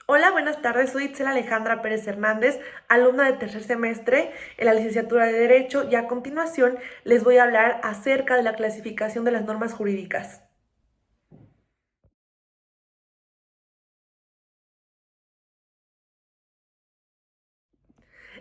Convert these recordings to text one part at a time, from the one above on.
Hola, buenas tardes. Soy Itzel Alejandra Pérez Hernández, alumna de tercer semestre en la licenciatura de Derecho, y a continuación les voy a hablar acerca de la clasificación de las normas jurídicas.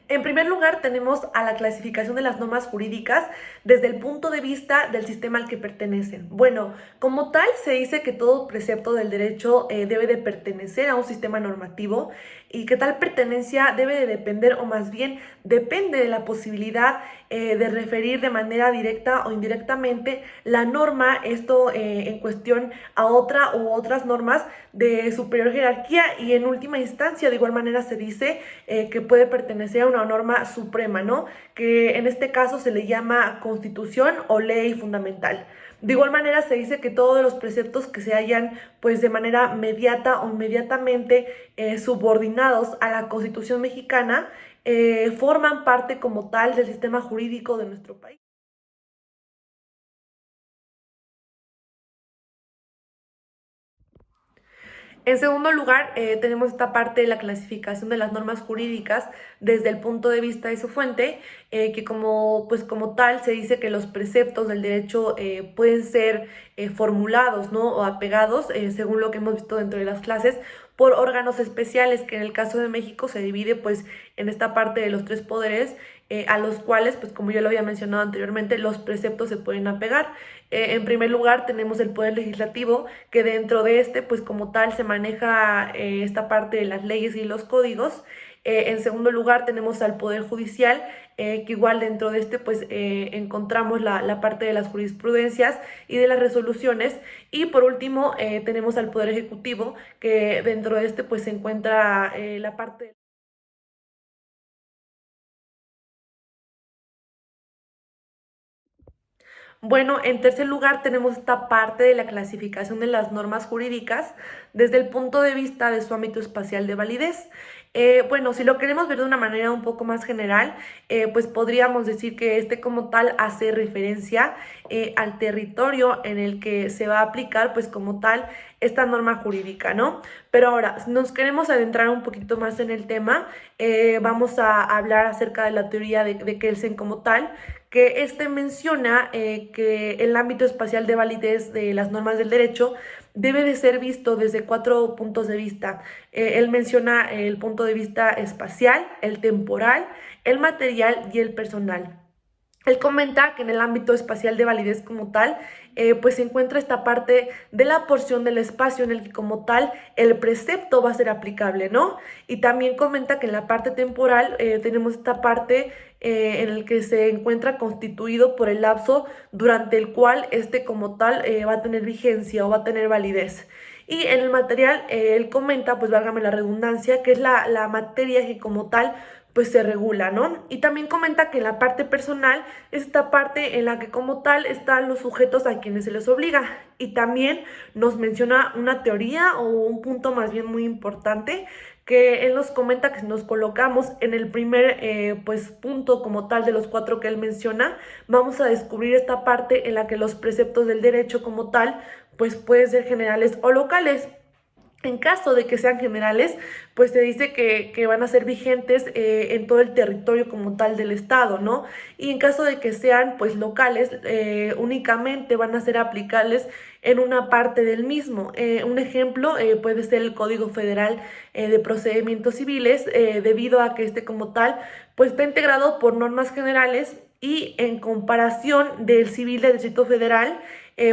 En primer lugar, tenemos a la clasificación de las normas jurídicas desde el punto de vista del sistema al que pertenecen. Bueno, como tal, se dice que todo precepto del derecho debe de pertenecer a un sistema normativo y que tal pertenencia debe de depender, o más bien depende de la posibilidad de referir de manera directa o indirectamente la norma, esto en cuestión a otra u otras normas de superior jerarquía, y en última instancia de igual manera se dice que puede pertenecer a una norma suprema, ¿no? Que en este caso se le llama constitución o ley fundamental. De igual manera se dice que todos los preceptos que se hallan pues de manera mediata o inmediatamente subordinados a la Constitución mexicana forman parte como tal del sistema jurídico de nuestro país. En segundo lugar, tenemos esta parte de la clasificación de las normas jurídicas desde el punto de vista de su fuente, que como tal se dice que los preceptos del derecho pueden ser formulados, ¿no? O apegados, según lo que hemos visto dentro de las clases, por órganos especiales, que en el caso de México se divide pues en esta parte de los tres poderes, a los cuales, pues como yo lo había mencionado anteriormente, los preceptos se pueden apegar. En primer lugar tenemos el poder legislativo, que dentro de este pues como tal se maneja esta parte de las leyes y los códigos. En segundo lugar tenemos al poder judicial, que igual dentro de este pues encontramos la parte de las jurisprudencias y de las resoluciones. Y por último tenemos al poder ejecutivo, que dentro de este pues se encuentra la parte. Bueno, en tercer lugar tenemos esta parte de la clasificación de las normas jurídicas desde el punto de vista de su ámbito espacial de validez. Bueno, si lo queremos ver de una manera un poco más general, pues podríamos decir que este como tal hace referencia al territorio en el que se va a aplicar pues como tal esta norma jurídica, ¿no? Pero ahora, si nos queremos adentrar un poquito más en el tema, vamos a hablar acerca de la teoría de Kelsen como tal, que este menciona que el ámbito espacial de validez de las normas del derecho debe de ser visto desde cuatro puntos de vista. Él menciona el punto de vista espacial, el temporal, el material y el personal. Él comenta que en el ámbito espacial de validez como tal, pues se encuentra esta parte de la porción del espacio en el que como tal el precepto va a ser aplicable, ¿no? Y también comenta que en la parte temporal tenemos esta parte en el que se encuentra constituido por el lapso durante el cual este como tal va a tener vigencia o va a tener validez. Y en el material, él comenta, pues válgame la redundancia, que es la materia que como tal pues se regula, ¿no? Y también comenta que en la parte personal es esta parte en la que como tal están los sujetos a quienes se les obliga. Y también nos menciona una teoría o un punto más bien muy importante, que él nos comenta que si nos colocamos en el primer pues punto como tal de los cuatro que él menciona, vamos a descubrir esta parte en la que los preceptos del derecho como tal pues pueden ser generales o locales. En caso de que sean generales, pues se dice que van a ser vigentes en todo el territorio como tal del estado, ¿no? Y en caso de que sean pues locales, únicamente van a ser aplicables en una parte del mismo. Un ejemplo puede ser el Código Federal de Procedimientos Civiles, debido a que este como tal pues está integrado por normas generales, y en comparación del civil del Distrito Federal,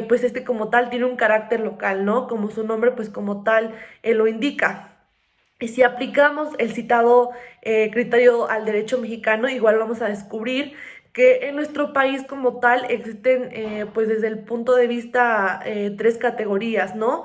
pues este como tal tiene un carácter local, ¿no? Como su nombre pues como tal lo indica. Y si aplicamos el citado criterio al derecho mexicano, igual vamos a descubrir que en nuestro país como tal existen, pues desde el punto de vista, tres categorías, ¿no?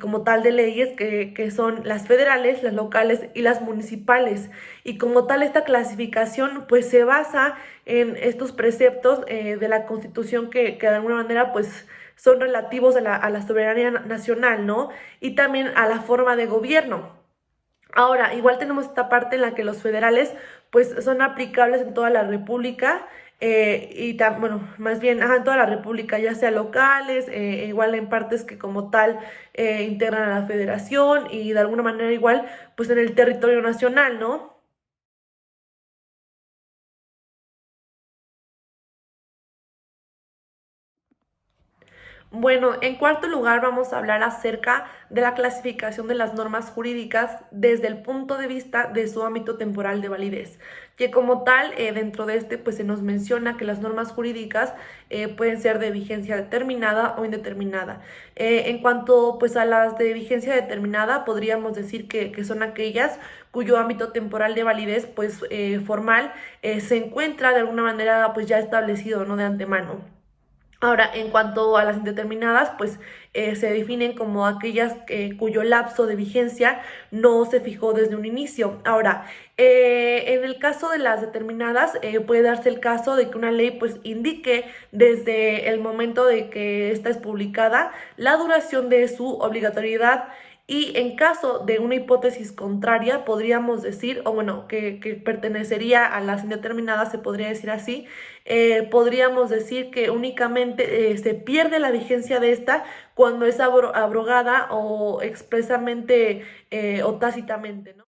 Como tal de leyes que son las federales, las locales y las municipales. Y como tal esta clasificación pues se basa en estos preceptos de la Constitución que de alguna manera pues son relativos a la soberanía nacional, ¿no? Y también a la forma de gobierno. Ahora, igual tenemos esta parte en la que los federales pues son aplicables en toda la República, bueno, más bien ajá, en toda la República, ya sea locales, igual en partes que como tal integran a la federación y de alguna manera igual pues en el territorio nacional, ¿no? Bueno, en cuarto lugar vamos a hablar acerca de la clasificación de las normas jurídicas desde el punto de vista de su ámbito temporal de validez, que como tal, dentro de este, pues se nos menciona que las normas jurídicas pueden ser de vigencia determinada o indeterminada. En cuanto pues a las de vigencia determinada, podríamos decir que son aquellas cuyo ámbito temporal de validez pues formal se encuentra de alguna manera pues ya establecido, ¿no? De antemano. Ahora, en cuanto a las indeterminadas, pues se definen como aquellas cuyo lapso de vigencia no se fijó desde un inicio. Ahora, en el caso de las determinadas, puede darse el caso de que una ley pues indique desde el momento de que esta es publicada la duración de su obligatoriedad. Y en caso de una hipótesis contraria, podríamos decir, o bueno, que pertenecería a las indeterminadas, se podría decir así, podríamos decir que únicamente se pierde la vigencia de esta cuando es abrogada o expresamente o tácitamente, ¿no?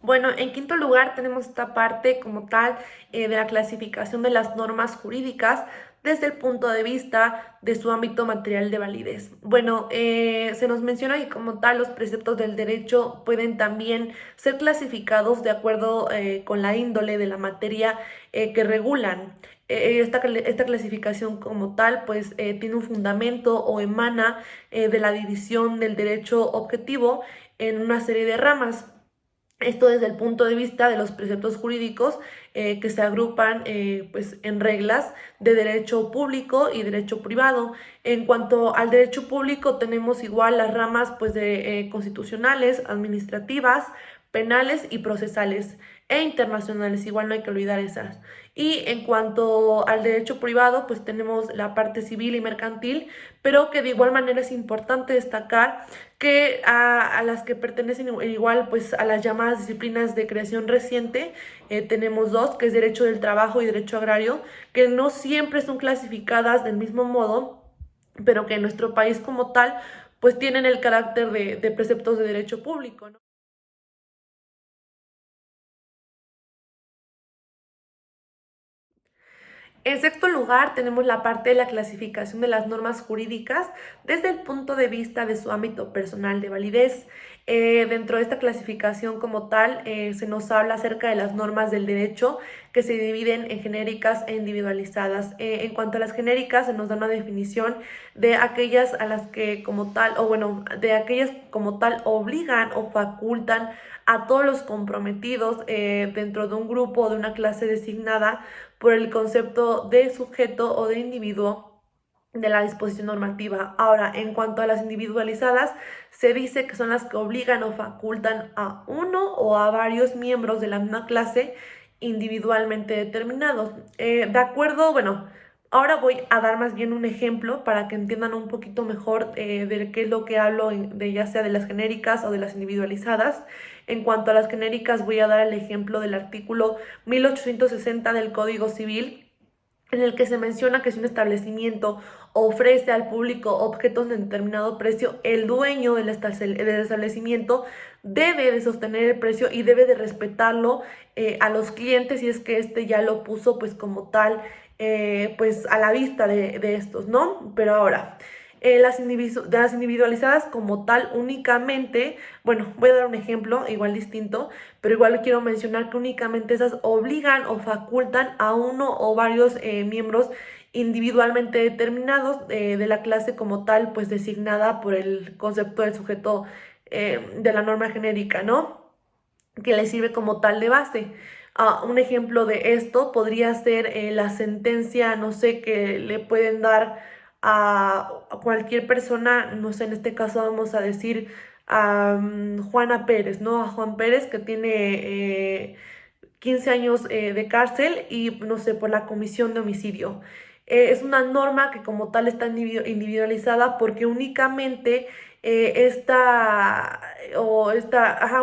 Bueno, en quinto lugar tenemos esta parte como tal de la clasificación de las normas jurídicas desde el punto de vista de su ámbito material de validez. Bueno, se nos menciona que como tal los preceptos del derecho pueden también ser clasificados de acuerdo con la índole de la materia que regulan. Esta clasificación como tal pues tiene un fundamento o emana de la división del derecho objetivo en una serie de ramas. Esto desde el punto de vista de los preceptos jurídicos que se agrupan pues, en reglas de derecho público y derecho privado. En cuanto al derecho público, tenemos igual las ramas pues, de, constitucionales, administrativas, penales y procesales e internacionales. Igual no hay que olvidar esas. Y en cuanto al derecho privado, pues tenemos la parte civil y mercantil, pero que de igual manera es importante destacar que a las que pertenecen igual pues a las llamadas disciplinas de creación reciente, tenemos dos, que es derecho del trabajo y derecho agrario, que no siempre son clasificadas del mismo modo, pero que en nuestro país como tal pues tienen el carácter de preceptos de derecho público, ¿no? En sexto lugar, tenemos la parte de la clasificación de las normas jurídicas desde el punto de vista de su ámbito personal de validez. Dentro de esta clasificación como tal, se nos habla acerca de las normas del derecho que se dividen en genéricas e individualizadas. En cuanto a las genéricas, se nos da una definición de aquellas a las que como tal, o bueno, de aquellas como tal obligan o facultan a todos los comprometidos dentro de un grupo o de una clase designada por el concepto de sujeto o de individuo de la disposición normativa. Ahora, en cuanto a las individualizadas, se dice que son las que obligan o facultan a uno o a varios miembros de la misma clase individualmente determinados. De acuerdo, bueno, ahora voy a dar más bien un ejemplo para que entiendan un poquito mejor de qué es lo que hablo de ya sea de las genéricas o de las individualizadas. En cuanto a las genéricas, voy a dar el ejemplo del artículo 1860 del Código Civil, en el que se menciona que si un establecimiento ofrece al público objetos de determinado precio, el dueño del establecimiento debe de sostener el precio y debe de respetarlo a los clientes si es que este ya lo puso pues como tal pues a la vista de estos, ¿no? Pero ahora, de las individualizadas como tal únicamente, bueno, voy a dar un ejemplo igual distinto, pero igual quiero mencionar que únicamente esas obligan o facultan a uno o varios miembros individualmente determinados de la clase como tal, pues designada por el concepto del sujeto de la norma genérica, ¿no? Que le sirve como tal de base. Un ejemplo de esto podría ser la sentencia, no sé, que le pueden dar a cualquier persona, no sé, en este caso vamos a decir a Juana Pérez, ¿no? A Juan Pérez que tiene 15 años de cárcel y, no sé, por la comisión de homicidio. Es una norma que como tal está individualizada porque únicamente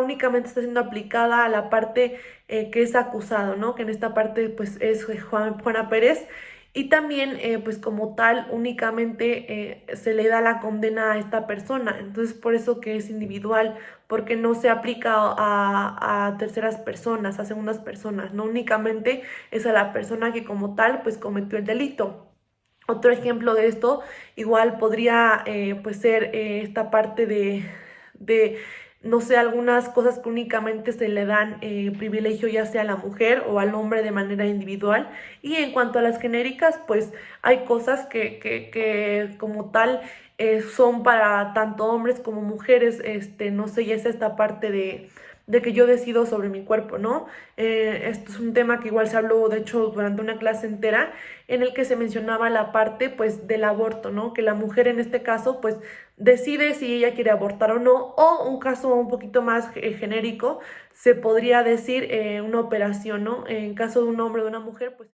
únicamente está siendo aplicada a la parte que es acusado, ¿no? Que en esta parte pues es Juana Pérez. Y también, pues como tal, únicamente se le da la condena a esta persona. Entonces, por eso que es individual, porque no se aplica a terceras personas, a segundas personas, no únicamente es a la persona que como tal, pues cometió el delito. Otro ejemplo de esto igual podría pues ser esta parte de, no sé, algunas cosas que únicamente se le dan privilegio ya sea a la mujer o al hombre de manera individual. Y en cuanto a las genéricas, pues hay cosas que como tal son para tanto hombres como mujeres, no sé, ya es esta parte de que yo decido sobre mi cuerpo, ¿no? Esto es un tema que igual se habló, de hecho, durante una clase entera, en el que se mencionaba la parte, pues, del aborto, ¿no? Que la mujer en este caso, pues, decide si ella quiere abortar o no, o un caso un poquito más genérico, se podría decir una operación, ¿no? En caso de un hombre o de una mujer, pues.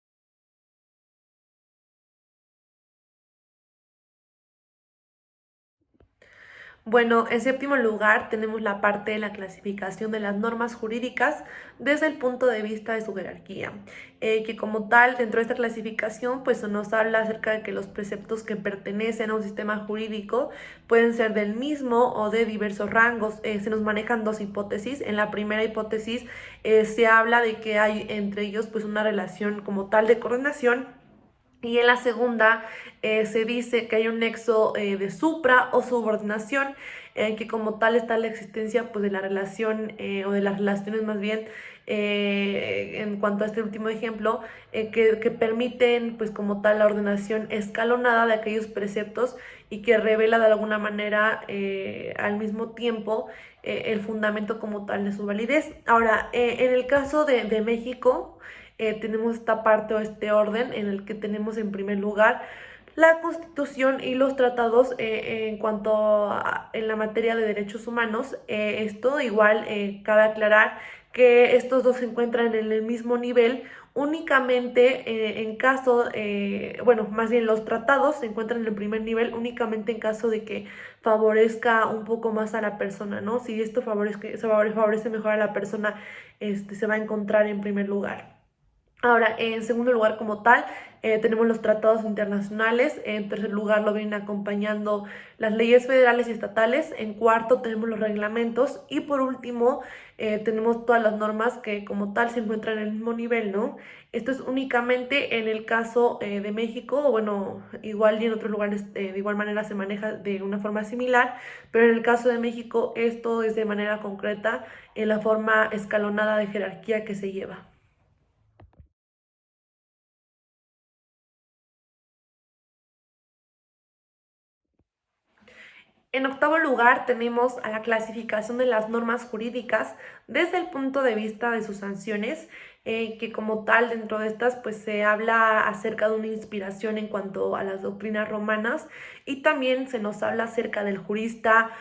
Bueno, en séptimo lugar tenemos la parte de la clasificación de las normas jurídicas desde el punto de vista de su jerarquía, que como tal, dentro de esta clasificación, pues nos habla acerca de que los preceptos que pertenecen a un sistema jurídico pueden ser del mismo o de diversos rangos. Se nos manejan dos hipótesis. En la primera hipótesis se habla de que hay entre ellos pues una relación como tal de coordinación, y en la segunda se dice que hay un nexo de supra o subordinación, que como tal está la existencia pues, de la relación o de las relaciones más bien en cuanto a este último ejemplo, que permiten pues como tal la ordenación escalonada de aquellos preceptos y que revela de alguna manera al mismo tiempo el fundamento como tal de su validez. Ahora, en el caso de México, tenemos esta parte o este orden en el que tenemos en primer lugar la Constitución y los tratados en cuanto en la materia de derechos humanos. Esto igual cabe aclarar que estos dos se encuentran en el mismo nivel, únicamente en caso, bueno, más bien los tratados se encuentran en el primer nivel únicamente en caso de que favorezca un poco más a la persona, ¿no? Si esto favorece mejor a la persona, se va a encontrar en primer lugar. Ahora, en segundo lugar, como tal, tenemos los tratados internacionales. En tercer lugar, lo vienen acompañando las leyes federales y estatales. En cuarto, tenemos los reglamentos. Y por último, tenemos todas las normas que como tal se encuentran en el mismo nivel, ¿no? Esto es únicamente en el caso de México, o bueno, igual y en otros lugares de igual manera se maneja de una forma similar, pero en el caso de México esto es de manera concreta en la forma escalonada de jerarquía que se lleva. En octavo lugar tenemos a la clasificación de las normas jurídicas desde el punto de vista de sus sanciones, que como tal dentro de estas pues se habla acerca de una inspiración en cuanto a las doctrinas romanas, y también se nos habla acerca del jurista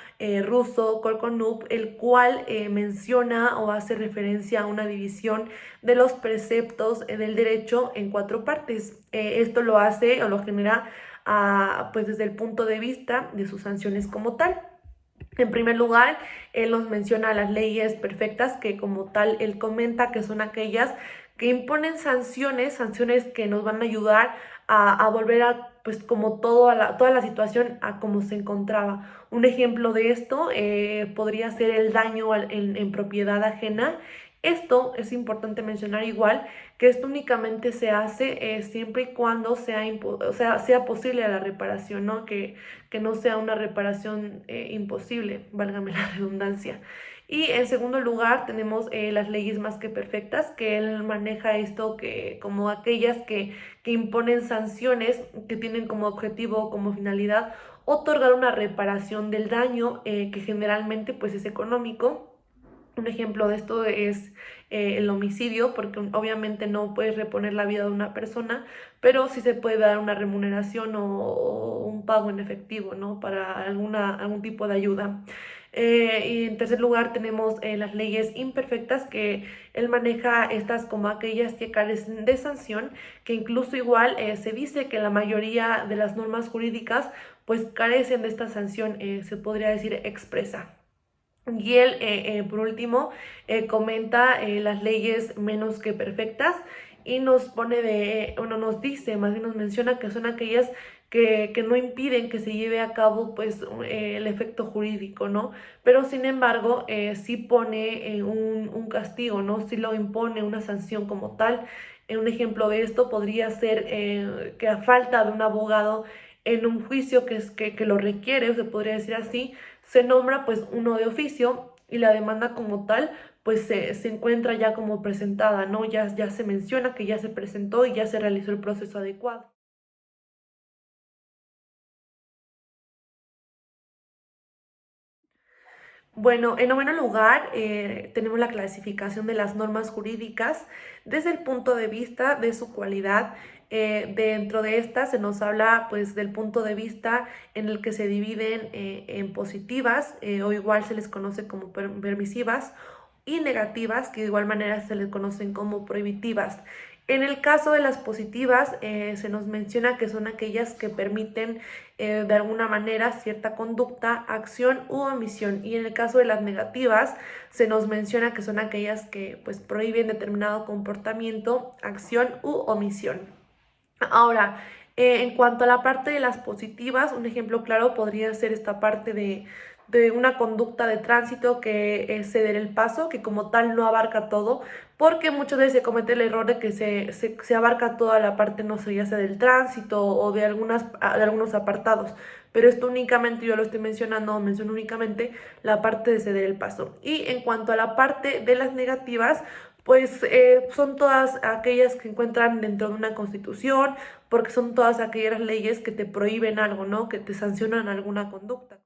ruso Kolkonov, el cual menciona o hace referencia a una división de los preceptos del derecho en cuatro partes. Esto lo hace o lo genera pues desde el punto de vista de sus sanciones como tal. En primer lugar, él nos menciona las leyes perfectas, que como tal él comenta que son aquellas que imponen sanciones que nos van a ayudar a volver a, pues como toda la situación a como se encontraba. Un ejemplo de esto podría ser el daño en propiedad ajena. Esto es importante mencionar igual que esto únicamente se hace siempre y cuando sea posible la reparación, ¿no? Que no sea una reparación imposible, válgame la redundancia. Y en segundo lugar tenemos las leyes más que perfectas, que él maneja esto que, como aquellas que imponen sanciones que tienen como objetivo o como finalidad otorgar una reparación del daño, que generalmente pues es económico. Un ejemplo de esto es el homicidio, porque obviamente no puedes reponer la vida de una persona, pero sí se puede dar una remuneración o un pago en efectivo, ¿no? Para algún tipo de ayuda. Y en tercer lugar tenemos las leyes imperfectas, que él maneja estas como aquellas que carecen de sanción, que incluso igual se dice que la mayoría de las normas jurídicas pues carecen de esta sanción, se podría decir expresa. Y él, por último, comenta las leyes menos que perfectas y nos pone nos dice, más bien nos menciona que son aquellas que no impiden que se lleve a cabo pues el efecto jurídico, ¿no? Pero sin embargo, sí pone un castigo, ¿no? Sí lo impone una sanción como tal. Un ejemplo de esto podría ser que a falta de un abogado en un juicio que lo requiere, se podría decir así, se nombra pues uno de oficio y la demanda como tal pues se encuentra ya como presentada, ¿no? Ya se menciona que ya se presentó y ya se realizó el proceso adecuado. Bueno, en noveno lugar, tenemos la clasificación de las normas jurídicas desde el punto de vista de su cualidad. Dentro de esta se nos habla pues del punto de vista en el que se dividen en positivas o igual se les conoce como permisivas y negativas, que de igual manera se les conocen como prohibitivas. En el caso de las positivas, se nos menciona que son aquellas que permiten de alguna manera cierta conducta, acción u omisión. Y en el caso de las negativas, se nos menciona que son aquellas que pues prohíben determinado comportamiento, acción u omisión. Ahora, en cuanto a la parte de las positivas, un ejemplo claro podría ser esta parte de una conducta de tránsito que es ceder el paso, que como tal no abarca todo, porque muchas veces se comete el error de que se abarca toda la parte, no sé, ya sea del tránsito o de algunos apartados. Pero esto únicamente, yo lo estoy mencionando, menciono únicamente la parte de ceder el paso. Y en cuanto a la parte de las negativas, pues son todas aquellas que encuentran dentro de una constitución, porque son todas aquellas leyes que te prohíben algo, ¿no? Que te sancionan alguna conducta.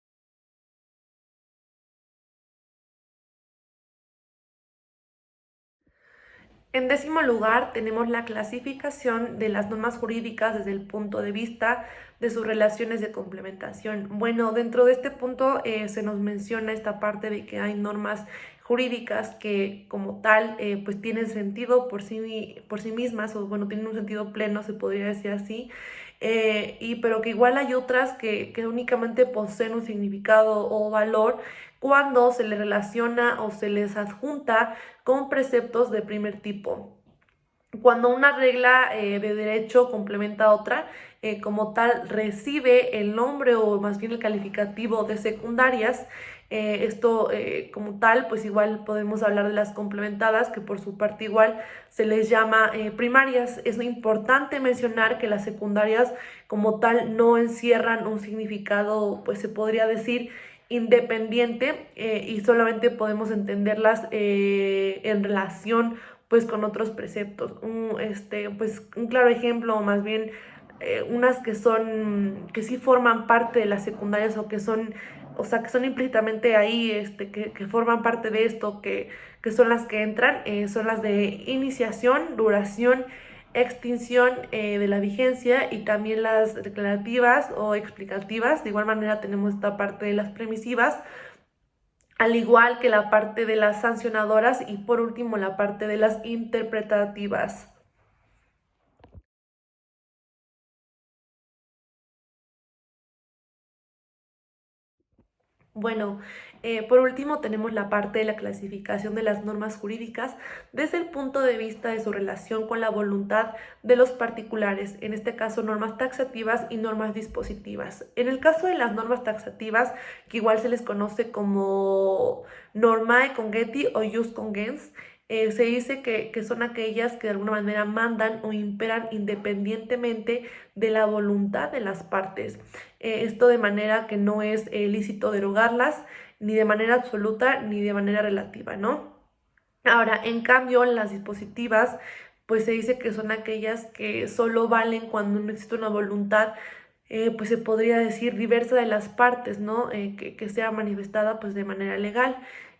En décimo lugar, tenemos la clasificación de las normas jurídicas desde el punto de vista de sus relaciones de complementación. Bueno, dentro de este punto se nos menciona esta parte de que hay normas jurídicas que como tal pues tienen sentido por sí mismas o bueno, tienen un sentido pleno, se podría decir así, pero que igual hay otras que únicamente poseen un significado o valor cuando se les relaciona o se les adjunta con preceptos de primer tipo. Cuando una regla de derecho complementa a otra, como tal recibe el nombre o más bien el calificativo de secundarias. Esto como tal, pues igual podemos hablar de las complementadas, que por su parte igual se les llama primarias. Es importante mencionar que las secundarias como tal no encierran un significado, pues se podría decir, independiente y solamente podemos entenderlas en relación pues con otros preceptos. Pues un claro ejemplo, o más bien unas que sí forman parte de las secundarias o que son, o sea, que son implícitamente ahí, que forman parte de esto, que son las que entran, son las de iniciación, duración, extinción de la vigencia y también las declarativas o explicativas. De igual manera tenemos esta parte de las permisivas, al igual que la parte de las sancionadoras y por último la parte de las interpretativas. Bueno, por último tenemos la parte de la clasificación de las normas jurídicas desde el punto de vista de su relación con la voluntad de los particulares, en este caso normas taxativas y normas dispositivas. En el caso de las normas taxativas, que igual se les conoce como normae congeti o jus congens, se dice que son aquellas que de alguna manera mandan o imperan independientemente de la voluntad de las partes. Esto de manera que no es lícito derogarlas ni de manera absoluta ni de manera relativa, ¿no? Ahora, en cambio, las dispositivas, pues se dice que son aquellas que solo valen cuando no existe una voluntad, pues se podría decir diversa de las partes, ¿no? Que sea manifestada pues de manera legal.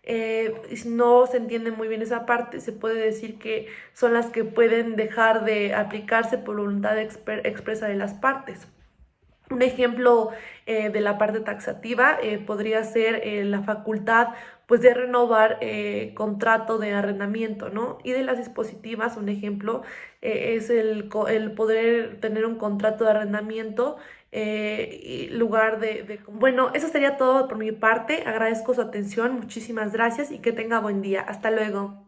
Y si no se entiende muy bien esa parte, se puede decir que son las que pueden dejar de aplicarse por voluntad expresa de las partes. Un ejemplo de la parte taxativa podría ser la facultad pues de renovar contrato de arrendamiento, ¿no? Y de las dispositivas, un ejemplo es el poder tener un contrato de arrendamiento lugar Bueno, eso sería todo por mi parte. Agradezco su atención, muchísimas gracias y que tenga buen día. Hasta luego.